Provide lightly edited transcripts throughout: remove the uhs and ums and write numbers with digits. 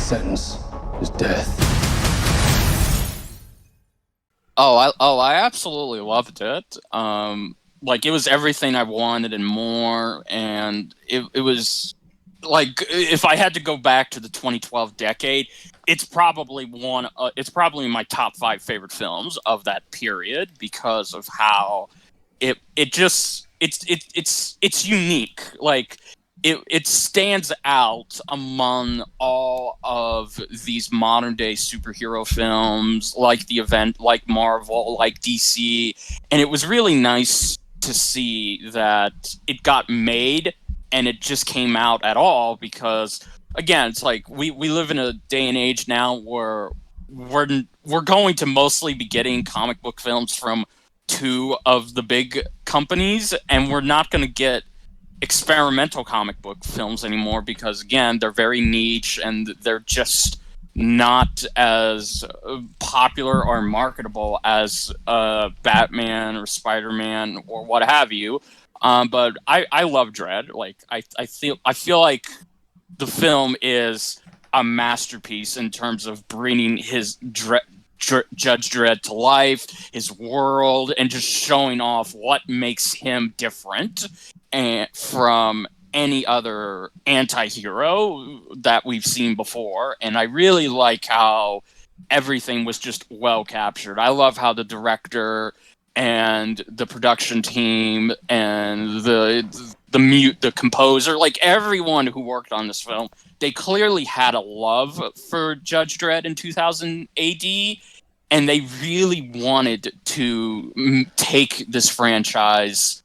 sentence is death. I absolutely loved it. Like, it was everything I wanted and more, and it was like, if I had to go back to the 2012 decade, it's probably it's probably my top 5 favorite films of that period because of how it's unique. Like, it stands out among all of these modern day superhero films, like the event, like Marvel, like DC, and it was really nice to see that it got made and it just came out at all, because again, it's like we live in a day and age now where we're going to mostly be getting comic book films from 2 of the big companies, and we're not going to get experimental comic book films anymore because, again, they're very niche and they're just not as popular or marketable as Batman or Spider-Man or what have you. But I love Dredd. Like, I feel like the film is a masterpiece in terms of bringing his Judge Dredd to life, his world, and just showing off what makes him different and from any other anti-hero that we've seen before. And I really like how everything was just well captured. I love how the director and the production team and the composer, like everyone who worked on this film, they clearly had a love for Judge Dredd in 2000 AD, and they really wanted to take this franchise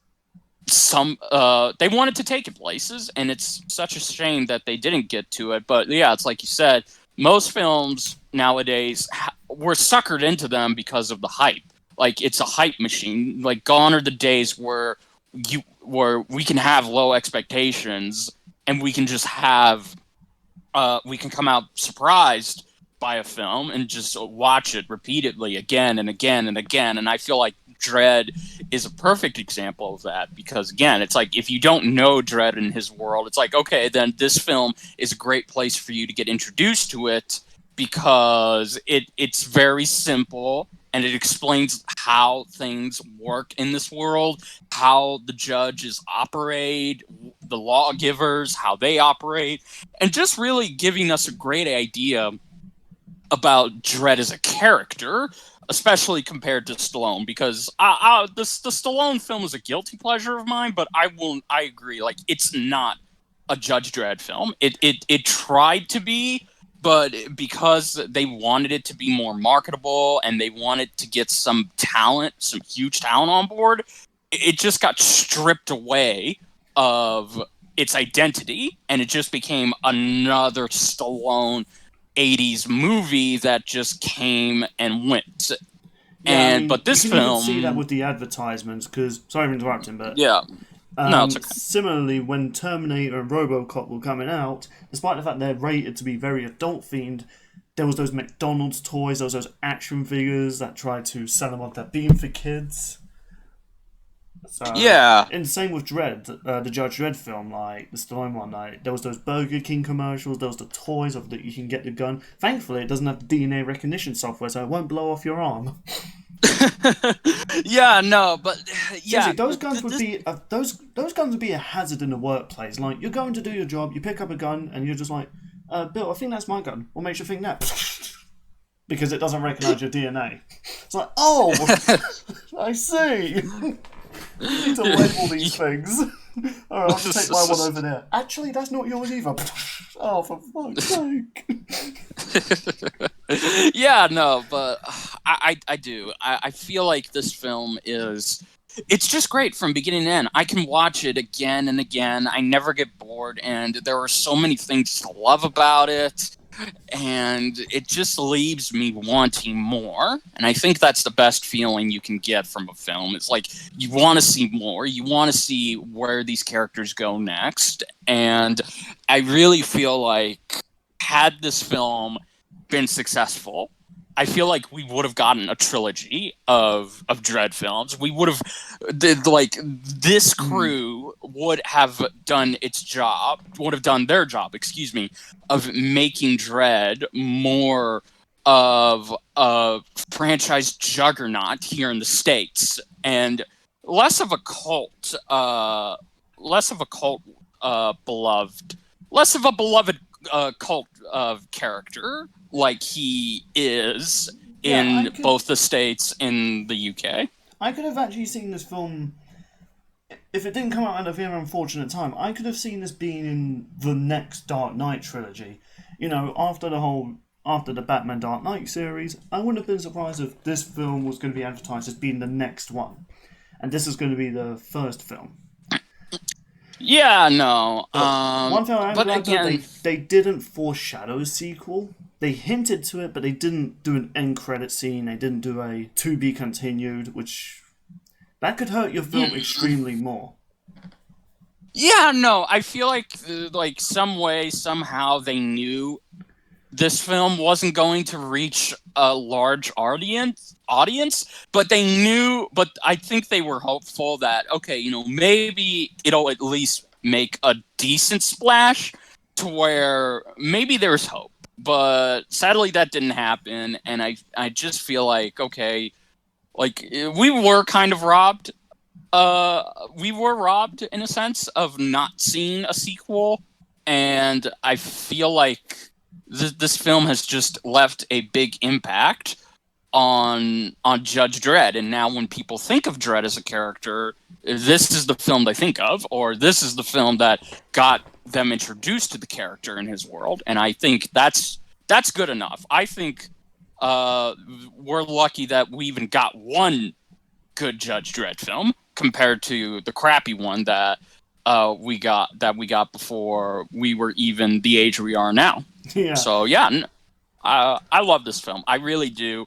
they wanted to take it places, and it's such a shame that they didn't get to it. But yeah, it's like you said, most films nowadays we're suckered into them because of the hype. Like, it's a hype machine. Like, gone are the days where we can have low expectations and we can just have we can come out surprised by a film and just watch it repeatedly again and again and again. And I feel like Dredd is a perfect example of that, because again, it's like, if you don't know Dredd and his world, it's like, okay, then this film is a great place for you to get introduced to it, because it's very simple and it explains how things work in this world, how the judges operate, the lawgivers, how they operate, and just really giving us a great idea about Dredd as a character, especially compared to Stallone, because the Stallone film is a guilty pleasure of mine, but I agree, like, it's not a Judge Dredd film. It tried to be, but because they wanted it to be more marketable and they wanted to get some huge talent on board, it just got stripped away of its identity, and it just became another Stallone 80s movie that just came and went. Yeah, but this you can film, even see that with the advertisements, because, sorry for interrupting, but yeah, no, it's okay. Similarly, when Terminator and RoboCop were coming out, despite the fact they're rated to be very adult-themed, there was those McDonald's toys, there was those action figures that tried to sell them off that being for kids. So, yeah. And same with Dredd, the Judge Dredd film, like the Stallone one. Like, there was those Burger King commercials, there was the toys of that you can get the gun. Thankfully, it doesn't have the DNA recognition software, so it won't blow off your arm. Yeah, no, but yeah, seriously, those guns would be those guns would be a hazard in the workplace. Like, you're going to do your job, you pick up a gun, and you're just like, Bill, I think that's my gun. What makes you think that? Because it doesn't recognise your DNA. It's like, oh, I see. You need to label these things. Alright, I'll just take my one over there. Actually, that's not yours either. Oh, for fuck's sake. Yeah, no, but I do. I feel like this film it's just great from beginning to end. I can watch it again and again. I never get bored, and there are so many things to love about it. And it just leaves me wanting more. And I think that's the best feeling you can get from a film. It's like, you want to see more. You want to see where these characters go next. And I really feel like, had this film been successful, I feel like we would have gotten a trilogy of Dredd films. We would have, this crew would have done their job, excuse me, of making Dredd more of a franchise juggernaut here in the States, and less of a cult, beloved, less of a beloved cult character like he is in both the States and the UK. I could have actually seen this film, if it didn't come out at a very unfortunate time, I could have seen this being in the next Dark Knight trilogy. You know, after the Batman Dark Knight series, I wouldn't have been surprised if this film was going to be advertised as being the next one. And this is going to be the first film. Yeah, no. One thing I'm glad again, that they didn't foreshadow a sequel. They hinted to it, but they didn't do an end credit scene. They didn't do a to be continued, which that could hurt your film extremely more. Yeah, no. I feel like some way, somehow, they knew this film wasn't going to reach a large audience, but I think they were hopeful that, okay, you know, maybe it'll at least make a decent splash to where maybe there's hope. But sadly that didn't happen, and I just feel like, okay, like we were kind of robbed. We were robbed in a sense of not seeing a sequel, and I feel like this film has just left a big impact on Judge Dredd. And now when people think of Dredd as a character, this is the film they think of, or this is the film that got them introduced to the character in his world. And I think that's good enough. I think we're lucky that we even got one good Judge Dredd film compared to the crappy one that we got before we were even the age we are now. Yeah. So yeah, I love this film. I really do.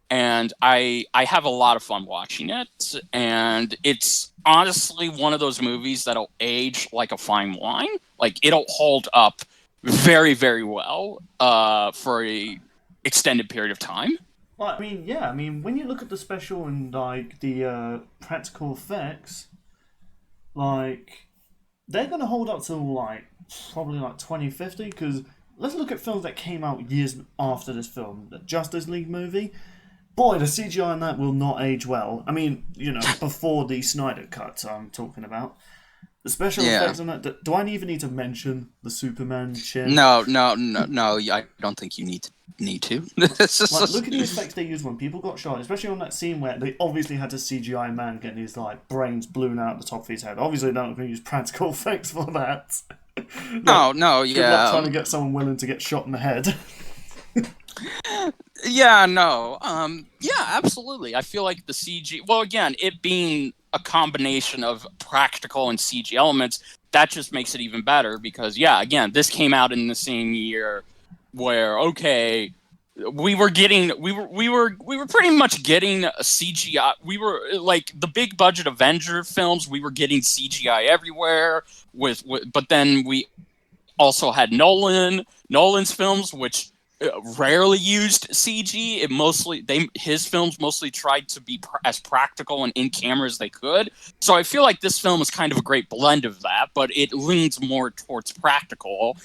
And I have a lot of fun watching it. And it's honestly one of those movies that'll age like a fine wine. Like, it'll hold up very, very well for a extended period of time. Well, I mean, when you look at the special and like the practical effects, like they're gonna hold up till like probably like 2050. Because let's look at films that came out years after this film, the Justice League movie. Boy, the CGI in that will not age well. I mean, you know, before the Snyder Cut, I'm talking about. The special effects on that. Do I even need to mention the Superman chin? No. I don't think you need to. Like, look at the effects they used when people got shot, especially on that scene where they obviously had to CGI man getting his like brains blown out the top of his head. Obviously, they're not going to use practical effects for that. Good luck trying to get someone willing to get shot in the head. Yeah, no. Yeah, absolutely. I feel like the CG... Well, again, it being a combination of practical and CG elements, that just makes it even better because, yeah, again, this came out in the same year where, okay, we were pretty much getting a CGI. We were, like, the big budget Avenger films, we were getting CGI everywhere, but then we also had Nolan's films, which rarely used CG. His films mostly tried to be as practical and in camera as they could. So I feel like this film is kind of a great blend of that, but it leans more towards practical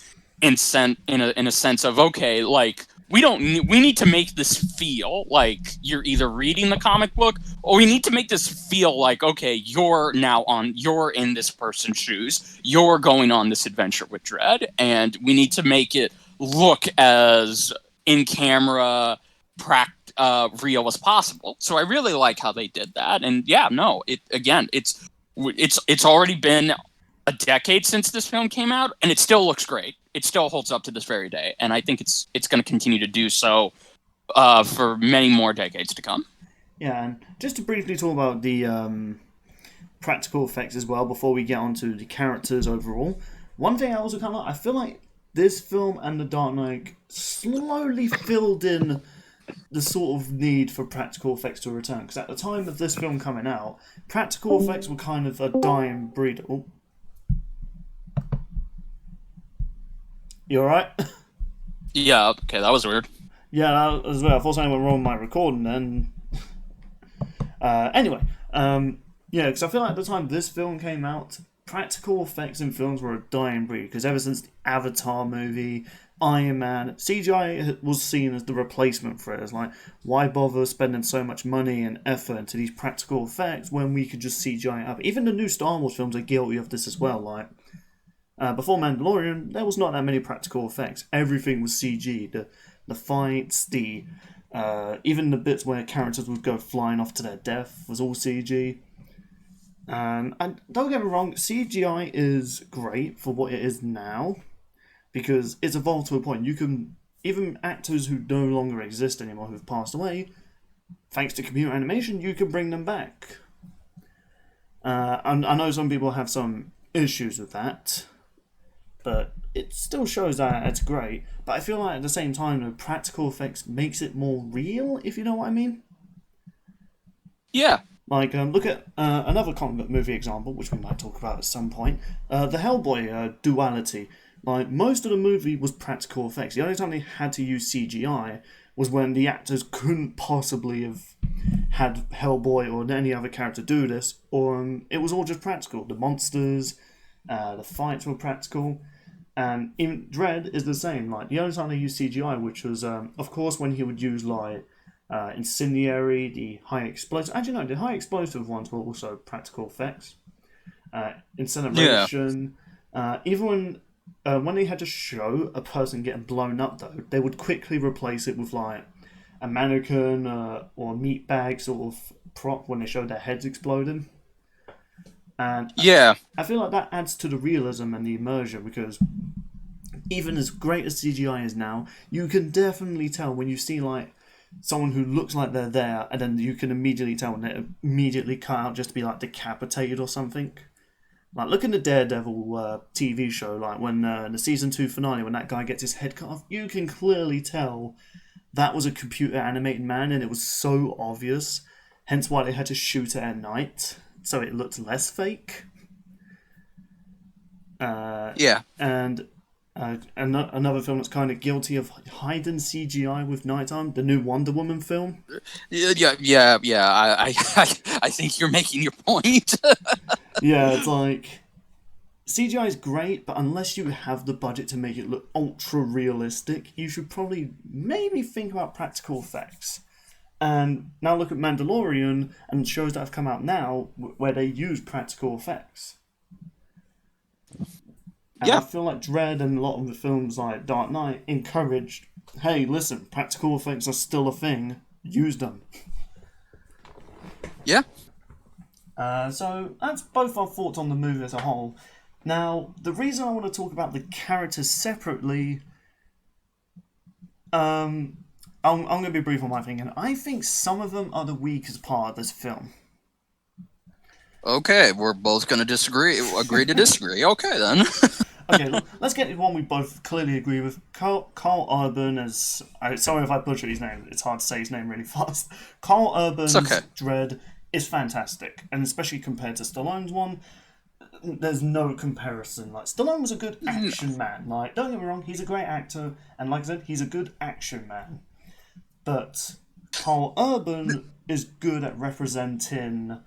in a sense of, okay, like we need to make this feel like you're either reading the comic book, or we need to make this feel like, okay, you're in this person's shoes, you're going on this adventure with Dredd, and we need to make it look as in camera real as possible. So I really like how they did that. And yeah, no, it's already been a decade since this film came out, and it still looks great. It still holds up to this very day, and I think it's going to continue to do so for many more decades to come. Yeah, and just to briefly talk about the practical effects as well before we get on to the characters overall. One thing I also kind of like, I feel like this film and The Dark Knight slowly filled in the sort of need for practical effects to return. Because at the time of this film coming out, practical effects were kind of a dying breed. Oh. You alright? Yeah, okay, that was weird. Yeah, as well. I thought something went wrong with my recording then. Anyway, yeah, because I feel like at the time this film came out, practical effects in films were a dying breed. Because ever since the Avatar movie, Iron Man, CGI was seen as the replacement for it. It's like, why bother spending so much money and effort into these practical effects when we could just CGI it up? Even the new Star Wars films are guilty of this as well. Like, before Mandalorian, there was not that many practical effects. Everything was CG. The fights, even the bits where characters would go flying off to their death was all CG. And don't get me wrong, CGI is great for what it is now, because it's evolved to a point. You can, even actors who no longer exist anymore, who've passed away, thanks to computer animation, you can bring them back. And I know some people have some issues with that, but it still shows that it's great. But I feel like at the same time, the practical effects makes it more real, if you know what I mean. Yeah. Like, look at another comic book movie example, which we might talk about at some point. The Hellboy duality. Like, most of the movie was practical effects. The only time they had to use CGI was when the actors couldn't possibly have had Hellboy or any other character do this, or it was all just practical. The monsters, the fights were practical, and even Dredd is the same. Like, the only time they used CGI, which was, of course, when he would use, like, incendiary, the high explosive. Actually, no, the high explosive ones were also practical effects. Incineration. Yeah. Even when they had to show a person getting blown up, though, they would quickly replace it with like a mannequin or meat bag sort of prop when they showed their heads exploding. And yeah, I feel like that adds to the realism and the immersion, because even as great as CGI is now, you can definitely tell when you see like someone who looks like they're there, and then you can immediately tell when they're immediately cut out just to be like decapitated or something. Like, look in the Daredevil TV show, like when the season 2 finale, when that guy gets his head cut off, you can clearly tell that was a computer animated man, and it was so obvious. Hence why they had to shoot it at night, so it looked less fake. Yeah. And another film that's kind of guilty of hiding CGI with nighttime, the new Wonder Woman film. Yeah. I think you're making your point. Yeah, it's like CGI is great, but unless you have the budget to make it look ultra realistic, you should probably maybe think about practical effects. And now look at Mandalorian and shows that have come out now where they use practical effects. And I feel like Dredd and a lot of the films like Dark Knight encouraged, hey, listen, practical effects are still a thing. Use them. Yeah. So that's both our thoughts on the movie as a whole. Now, the reason I want to talk about the characters separately, I'm going to be brief on my opinion. I think some of them are the weakest part of this film. Okay, we're both going to agree to disagree. Okay, then. Okay, let's get to one we both clearly agree with. Karl Urban as... sorry if I butcher his name. It's hard to say his name really fast. Karl Urban's Dredd is fantastic. And especially compared to Stallone's one, there's no comparison. Like, Stallone was a good action man. Like, don't get me wrong, he's a great actor. And like I said, he's a good action man. But Karl Urban is good at representing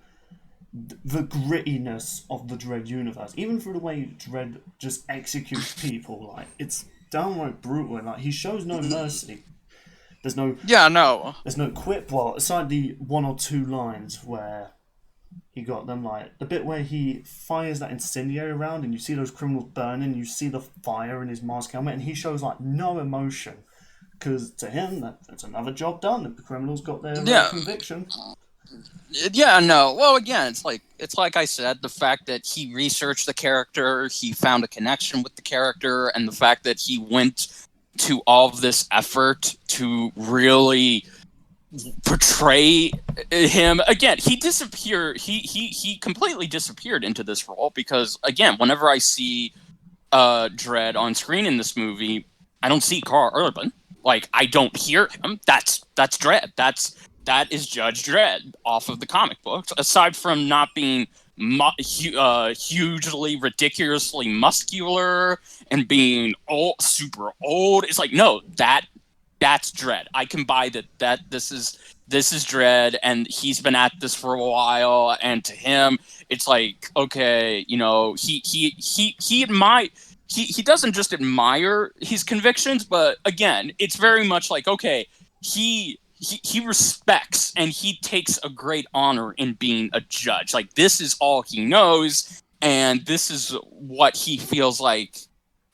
the grittiness of the Dredd universe, even through the way Dredd just executes people. Like, it's downright brutal, and like, he shows no mercy. There's no there's no quip. Well, aside the one or two lines where he got them, like the bit where he fires that incendiary round and you see those criminals burning, you see the fire in his mask helmet, and he shows like no emotion, because to him that's another job done. The criminals got their conviction. Yeah, no. Well, again, it's like I said, the fact that he researched the character, he found a connection with the character, and the fact that he went to all of this effort to really portray him. Again, he disappeared. He completely disappeared into this role, because again, whenever I see Dredd on screen in this movie, I don't see Karl Urban. Like, I don't hear him. That's Dredd. That is Judge Dredd off of the comic books. Aside from not being hugely, ridiculously muscular and being super old, it's like, no, that that's Dredd. I can buy that this is Dredd, and he's been at this for a while, and to him it's like, okay, you know, he doesn't just admire his convictions, but again, it's very much like, okay, he respects and he takes a great honor in being a judge. Like, this is all he knows, and this is what he feels like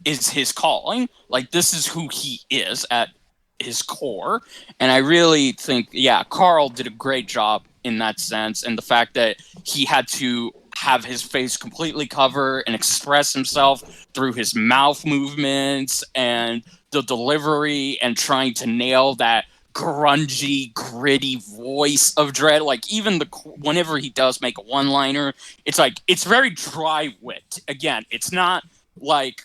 is his calling. Like, this is who he is at his core. And I really think, yeah, Karl did a great job in that sense, and the fact that he had to have his face completely covered and express himself through his mouth movements and the delivery and trying to nail that grungy, gritty voice of Dredd. Like, even whenever he does make a one-liner, it's like, it's very dry wit. Again, it's not like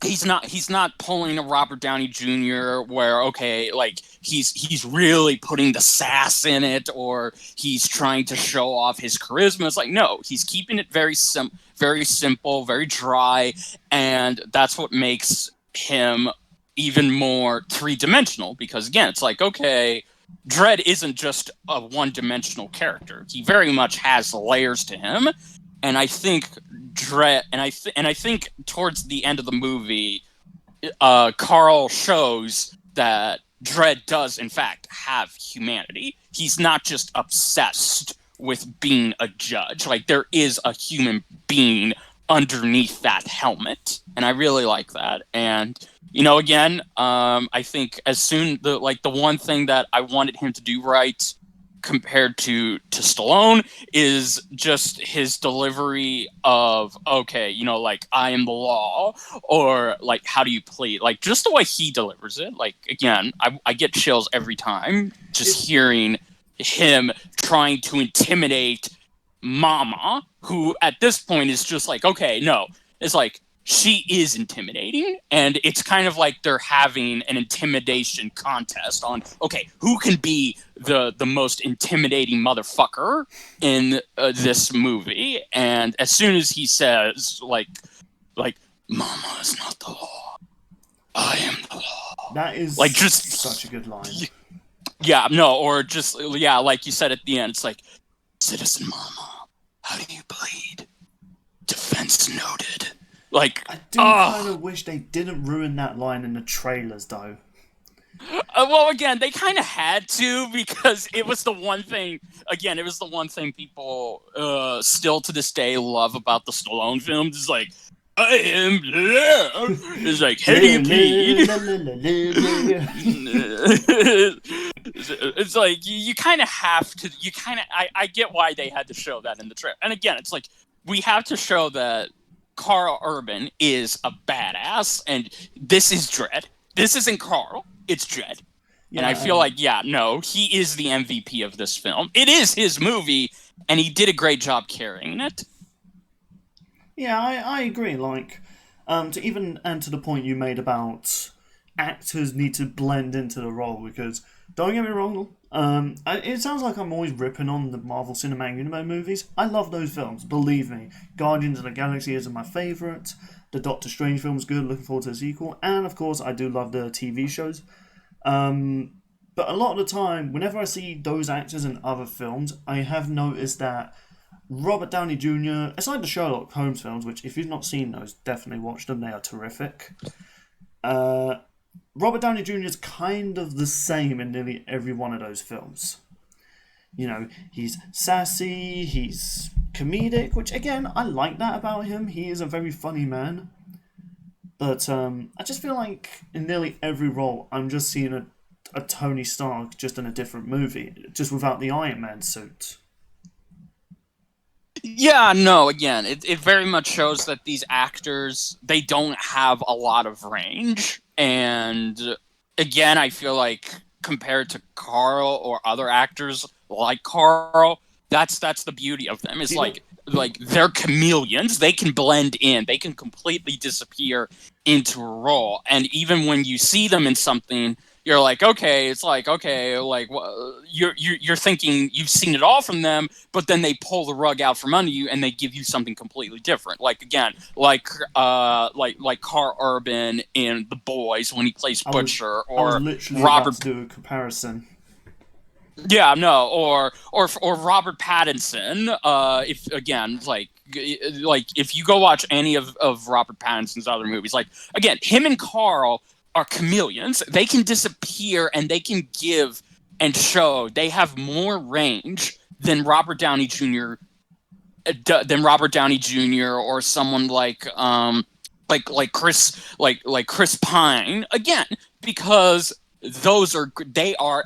he's not pulling a Robert Downey Jr. where, okay, like he's really putting the sass in it, or he's trying to show off his charisma. It's like, no, he's keeping it very simple, very dry, and that's what makes him even more three-dimensional. Because again, it's like, okay, Dredd isn't just a one-dimensional character. He very much has layers to him, and I think Dredd, and I think towards the end of the movie, Karl shows that Dredd does in fact have humanity. He's not just obsessed with being a judge. Like, there is a human being underneath that helmet, and I really like that. And you know, again, I think the one thing that I wanted him to do right compared to Stallone is just his delivery of, okay, you know, like, I am the law, or like, how do you plead? Like, just the way he delivers it. Like, again, I get chills every time just hearing him trying to intimidate Mama, who at this point is just like, okay, no, it's like, she is intimidating, and it's kind of like they're having an intimidation contest on, okay, who can be the most intimidating motherfucker in this movie. And as soon as he says, like, Mama is not the law, I am the law. That is like, just such a good line. Yeah, no, or just, yeah, like you said at the end, it's like, Citizen Mama, how do you plead? Defense noted. Like, I do kind of wish they didn't ruin that line in the trailers, though. Well, again, they kind of had to, because it was the one thing. Again, it was the one thing people still to this day love about the Stallone films. It's like, I am. It's like, how do you plead? It's like, you kind of have to. You kind of. I get why they had to show that in the trailer. And again, it's like, we have to show that Karl Urban is a badass, and this is Dredd. This isn't Karl, it's Dredd. Yeah. And I feel like, yeah, no, he is the MVP of this film. It is his movie, and he did a great job carrying it. Yeah, I agree. Like, to the point you made about actors need to blend into the role, because don't get me wrong, it sounds like I'm always ripping on the Marvel Cinematic Universe movies. I love those films, believe me. Guardians of the Galaxy is my favourite. The Doctor Strange film was good, looking forward to the sequel. And of course, I do love the TV shows. But a lot of the time, whenever I see those actors in other films, I have noticed that Robert Downey Jr., aside the Sherlock Holmes films, which if you've not seen those, definitely watch them, they are terrific. Robert Downey Jr. is kind of the same in nearly every one of those films. You know, he's sassy, he's comedic, which again, I like that about him. He is a very funny man. But I just feel like in nearly every role, I'm just seeing a Tony Stark just in a different movie, just without the Iron Man suit. Yeah, no, again, it very much shows that these actors, they don't have a lot of range. And again, I feel like compared to Karl or other actors like Karl, that's the beauty of them. Is like they're chameleons. They can blend in. They can completely disappear into a role. And even when you see them in something you're like, okay, it's like, okay, like you're thinking you've seen it all from them, but then they pull the rug out from under you and they give you something completely different. Like again, like Karl Urban in The Boys when he plays Butcher, I was or literally Robert. about to do a comparison. Yeah, no, or Robert Pattinson. If again, like if you go watch any of Robert Pattinson's other movies, like again, him and Karl are chameleons. They can disappear and they can give and show. They have more range than Robert Downey Jr. Or someone like Chris Pine again, because they are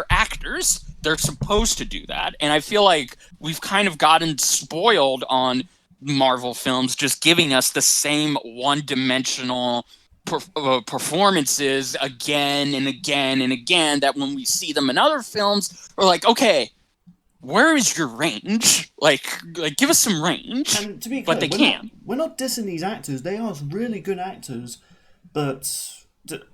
actors. They're supposed to do that. And I feel like we've kind of gotten spoiled on Marvel films just giving us the same one-dimensional performances again and again and again, that when we see them in other films, we're like, okay, where is your range? Like give us some range. And to be clear, but they can't. We're not dissing these actors. They are really good actors, but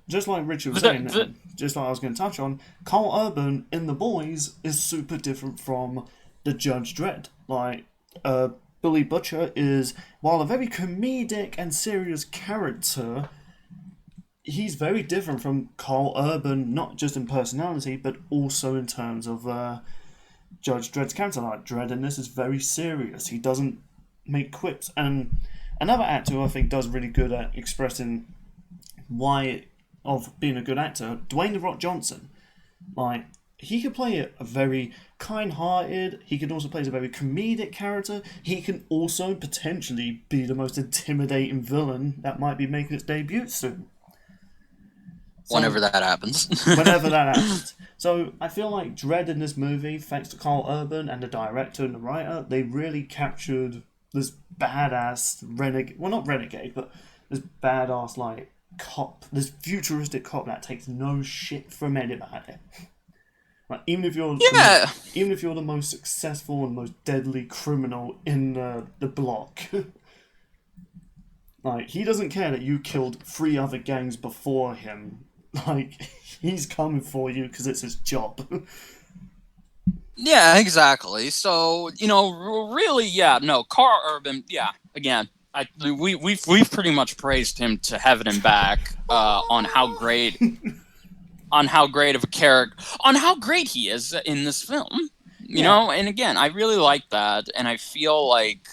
just like Richard was saying, just like I was going to touch on, Karl Urban in The Boys is super different from the Judge Dredd. Like, Billy Butcher is, while a very comedic and serious character, he's very different from Karl Urban, not just in personality, but also in terms of Judge Dredd's character. Like, Dredd in this is very serious. He doesn't make quips. And another actor who I think does really good at expressing why of being a good actor, Dwayne "The Rock" Johnson. Like, he could play a very kind-hearted, he can also play a very comedic character, he can also potentially be the most intimidating villain that might be making its debut soon. Whenever that happens. Whenever that happens. So, I feel like Dredd in this movie, thanks to Karl Urban and the director and the writer, they really captured this badass renegade, well, not renegade, but this badass, like, cop, this futuristic cop that takes no shit from anybody. Like, even if you're the most successful and most deadly criminal in the block, like, he doesn't care that you killed 3 other gangs before him. Like, he's coming for you because it's his job. Yeah, exactly. So, really, yeah, no, Karl Urban, yeah, again, we've pretty much praised him to heaven and back on how great of a character, on how great he is in this film. You know, and again, I really like that, and I feel like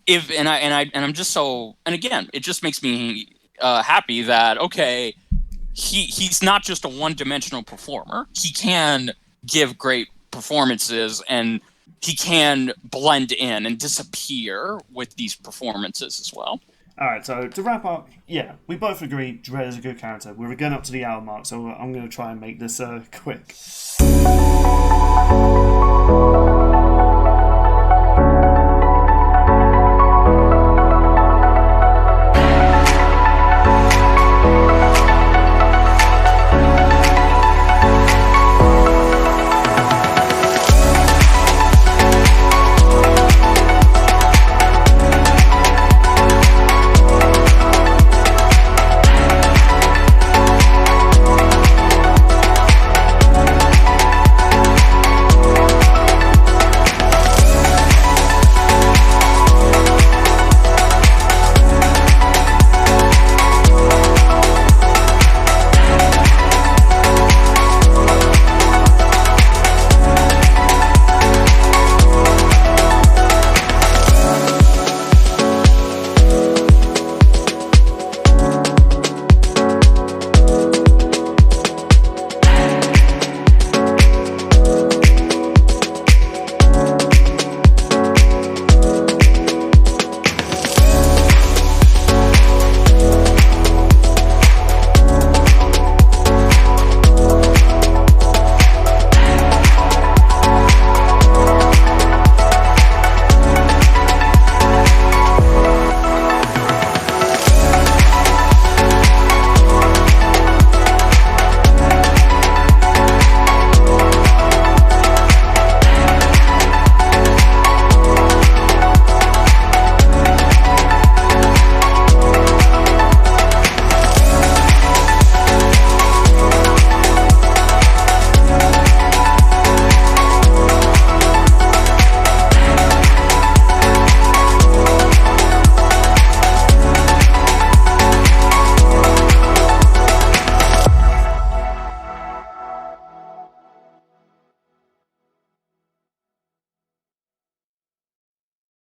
I'm just so, and again, it just makes me happy that okay, he's not just a one-dimensional performer. He can give great performances, and he can blend in and disappear with these performances as well. Alright, so to wrap up, yeah, we both agree Dredd is a good character. We're getting up to the hour mark, so I'm going to try and make this quick.